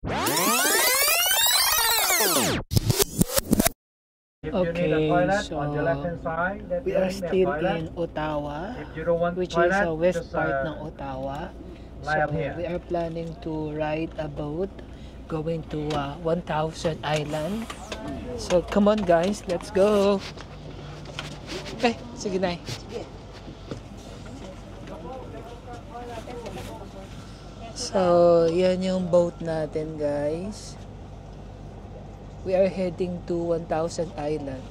Okay, so we are still in Ottawa, which is a west part ng Ottawa. So we are planning to ride a boat going to 1000 Island. So come on guys, let's go. Okay, sige na. So yan yung boat natin guys. We are heading to 1000 Island.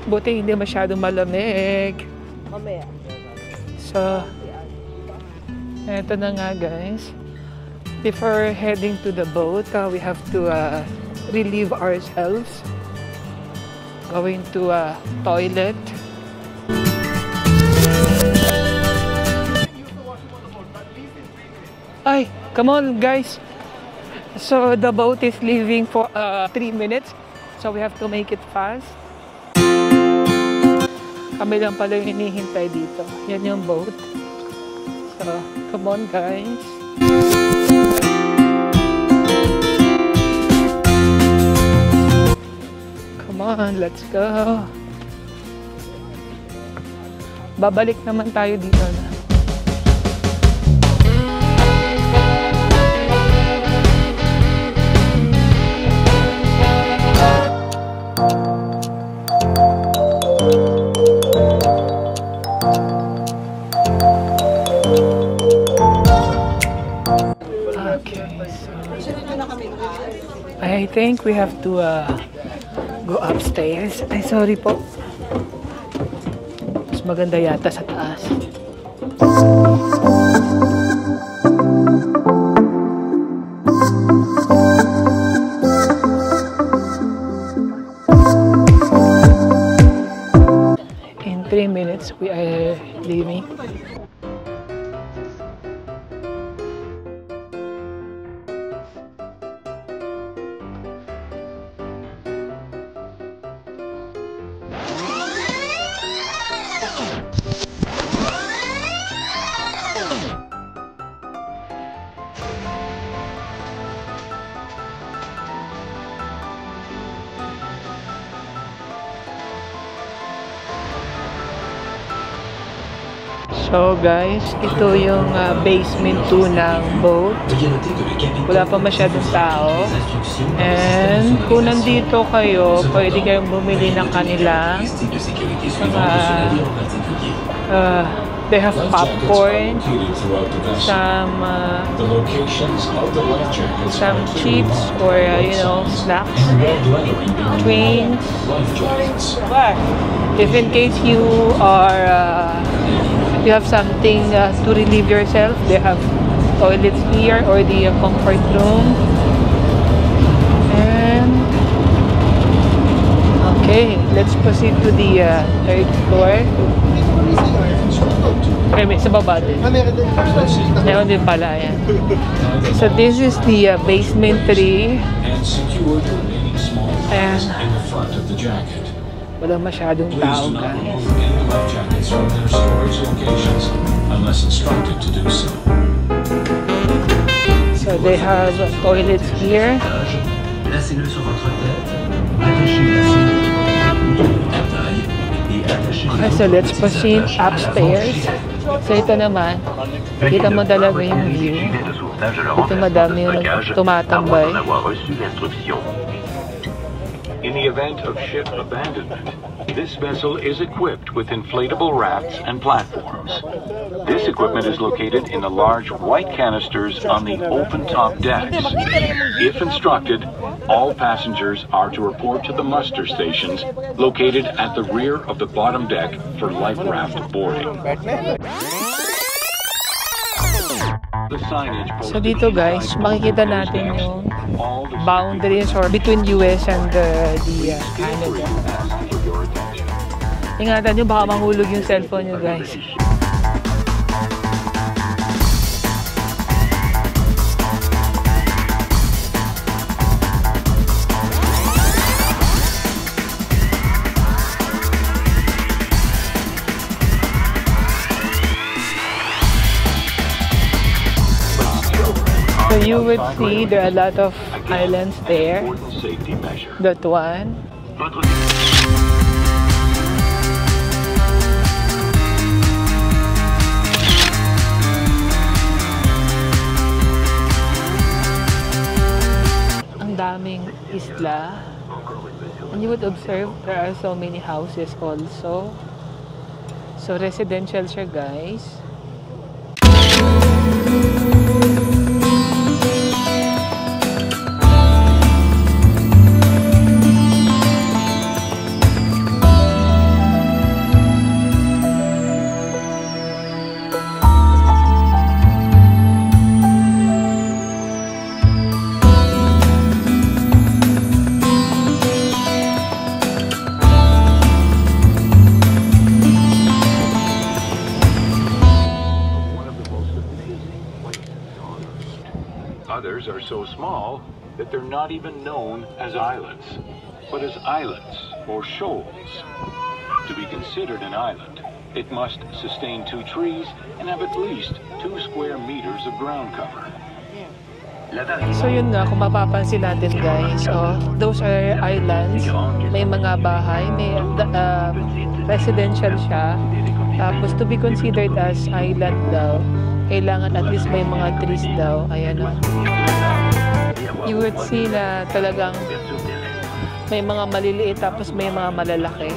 Buti hindi masyadong malamig. Mamaya. So, eto na nga guys. Before heading to the boat, we have to relieve ourselves. Going to toilet. Ay, come on guys. So the boat is leaving for 3 minutes. So we have to make it fast. Kami lang pala yung hinihintay dito. Yan yung boat. So, come on guys. Come on, let's go. Babalik naman tayo dito na. I think we have to go upstairs. Ay, sorry po. Mas maganda yata sa taas. In 3 minutes, we are leaving. So guys, ito yung basement 2 ng boat. Wala pa masyadong tao. And kung nandito kayo, pwede kayong bumili ng kanilang they have popcorn, some chips or you know, snacks, drinks. If in case you are you have something to relieve yourself, they have toilets here or the comfort room. And okay, let's proceed to the 3rd floor. Okay, may sa baba din. Meron din pala yan. So this is the basement 3. And walang masyadong tao guys. So they have toilets here. Okay, so let's proceed upstairs. So ito naman, kita mo talaga yung view. Ito madami yung tumatambay. In the event of ship abandonment, this vessel is equipped with inflatable rafts and platforms. This equipment is located in the large white canisters on the open-top decks. If instructed, all passengers are to report to the muster stations located at the rear of the bottom deck for life raft boarding. So dito guys, makikita natin yung boundaries or between US and the Canada. Ingatan nyo, baka mahulog yung cellphone nyo, guys. So you would see there are a lot of islands there. That one. Ang daming isla. And you would observe there are so many houses also. So residential siya, guys. Others are so small that they're not even known as islands, but as islets or shoals. To be considered an island, it must sustain 2 trees and have at least 2 square meters of ground cover. So yun nga, kung mapapansin natin, guys, those are islands. May mga bahay, may residential siya. Tapos to be considered as island daw, kailangan at least may mga trees daw. Ayan o. You would see na talagang may mga maliliit tapos may mga malalaki.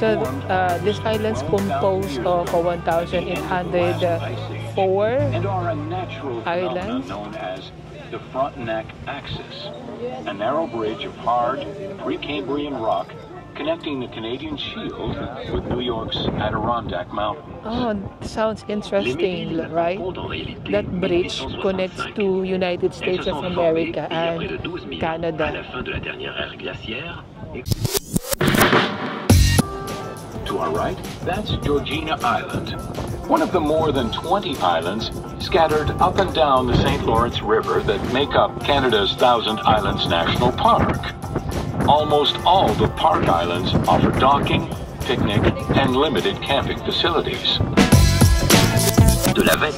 So this island's composed of 1,804 islands. Known as the Frontenac Axis, a narrow bridge of hard Precambrian rock connecting the Canadian Shield with New York's Adirondack Mountains. Oh, sounds interesting, right? That bridge connects to United States of America and Canada. To our right, that's Georgina Island, one of the more than 20 islands scattered up and down the St. Lawrence River that make up Canada's Thousand Islands National Park. Almost all the park islands offer docking, picnic, and limited camping facilities.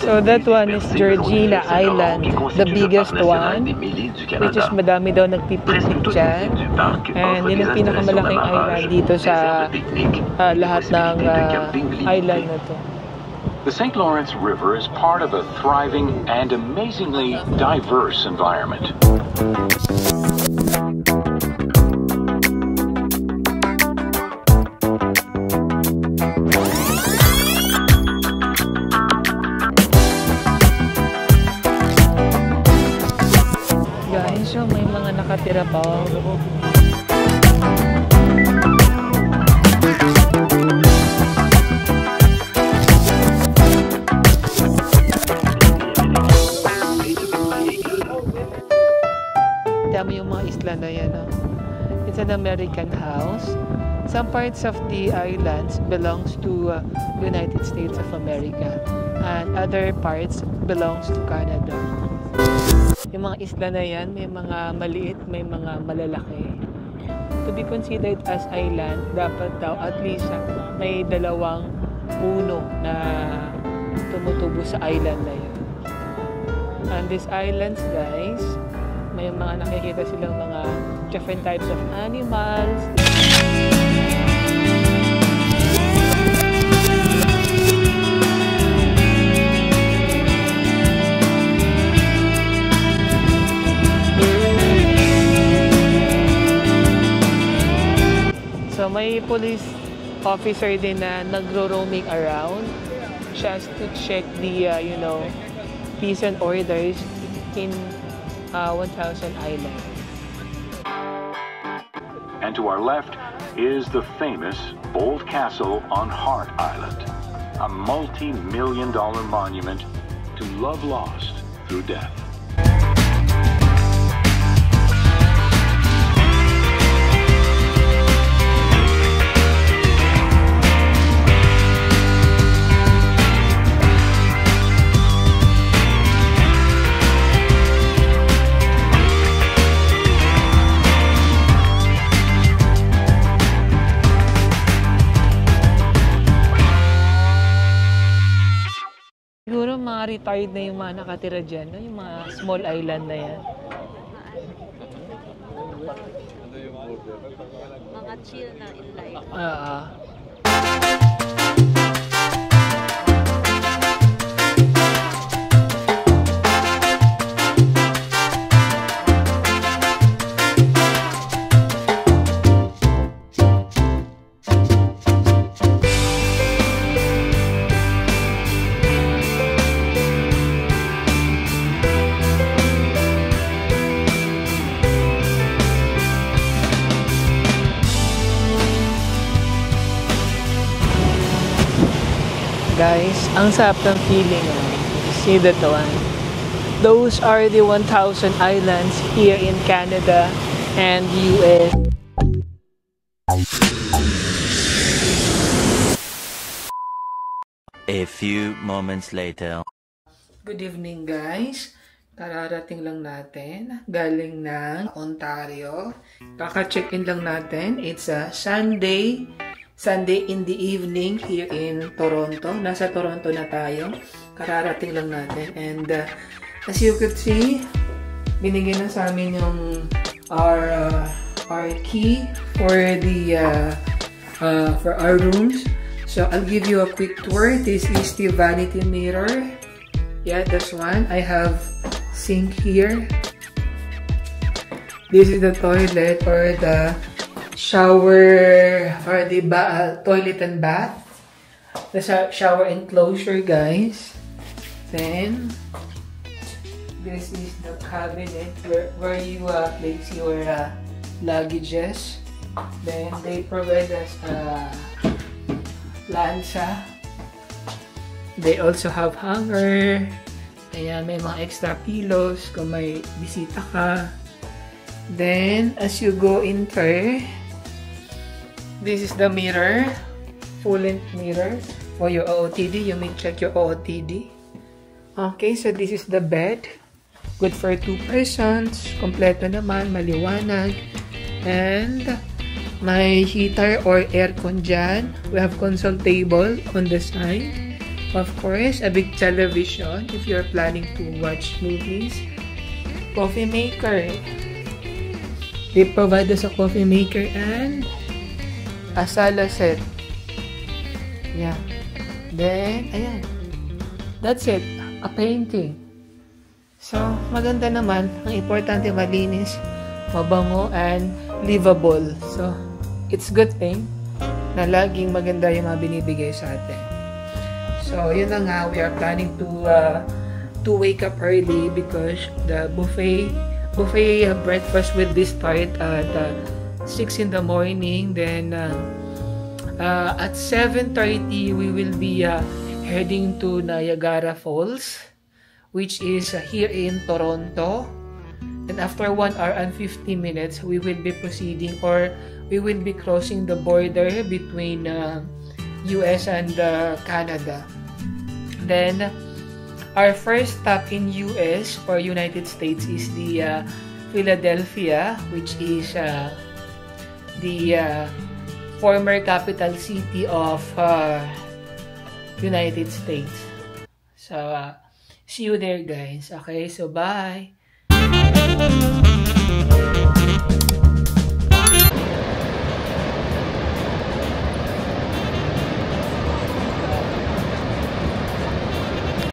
So that one is Georgina Island, the biggest one, which is madami daw nagpipiknik dyan. And yun ang pinakamalaking island dito sa lahat ng island na to. The St. Lawrence River is part of a thriving and amazingly diverse environment. Guys, so may mga nakatira pa. Dami yung mga isla na yan. It's an American house. Some parts of the islands belongs to United States of America and other parts belongs to Canada. Yung mga isla na yan, may mga maliit, may mga malalaki. To be considered as island, dapat daw at least may 2 puno na tumutubo sa island na yun. And these islands, guys, may mga nakikita silang mga different types of animals. So may police officer din na nagro-roaming around just to check the, peace and orders in 1,000 Islands. And to our left is the famous Bold Castle on Hart Island, a multi-million-dollar monument to love lost through death. mga retired na yung mga nakatira dyan, no? Yung mga small island na yan. Mga chill na in life. Guys, ang sarap ng feeling. See that one? Those are the 1,000 islands here in Canada and US. A few moments later. Good evening, guys. Kararating lang natin. Galing ng Ontario. Kaka-check-in lang natin. It's a Sunday in the evening here in Toronto. Nasa Toronto na tayo. Kararating lang natin. And as you could see, binigyan na sa amin yung our key for the for our rooms. So I'll give you a quick tour. This is the vanity mirror. Yeah, that's one. I have sink here. This is the toilet or the shower or the toilet and bath. The shower enclosure, guys. Then this is the cabinet where you place your luggages. Then they provide us plancha. They also have hanger. Ayan, may mga extra pillows kung may bisita ka. Then as you go in there, this is the mirror, full-length mirror for your OOTD. You may check your OOTD. Okay, so this is the bed. Good for 2 persons. Kompleto naman, maliwanag. And may heater or aircon dyan. We have console table on the side. Of course, a big television if you're planning to watch movies. Coffee maker. They provide us a coffee maker and a sala set. Yeah. Then, ayan. That's it. A painting. So, maganda naman. Ang importante, malinis, mabango, and livable. So, it's good thing na laging maganda yung mga binibigay sa atin. So, yun na nga. We are planning to wake up early because the buffet breakfast will be start at 6 in the morning. Then at 7:30 we will be heading to Niagara Falls, which is here in Toronto. And after 1 hour and 50 minutes we will be proceeding, or we will be crossing the border between US and Canada. Then our first stop in US or United States is the Philadelphia, which is the former capital city of United States. So, see you there, guys. Okay, so bye!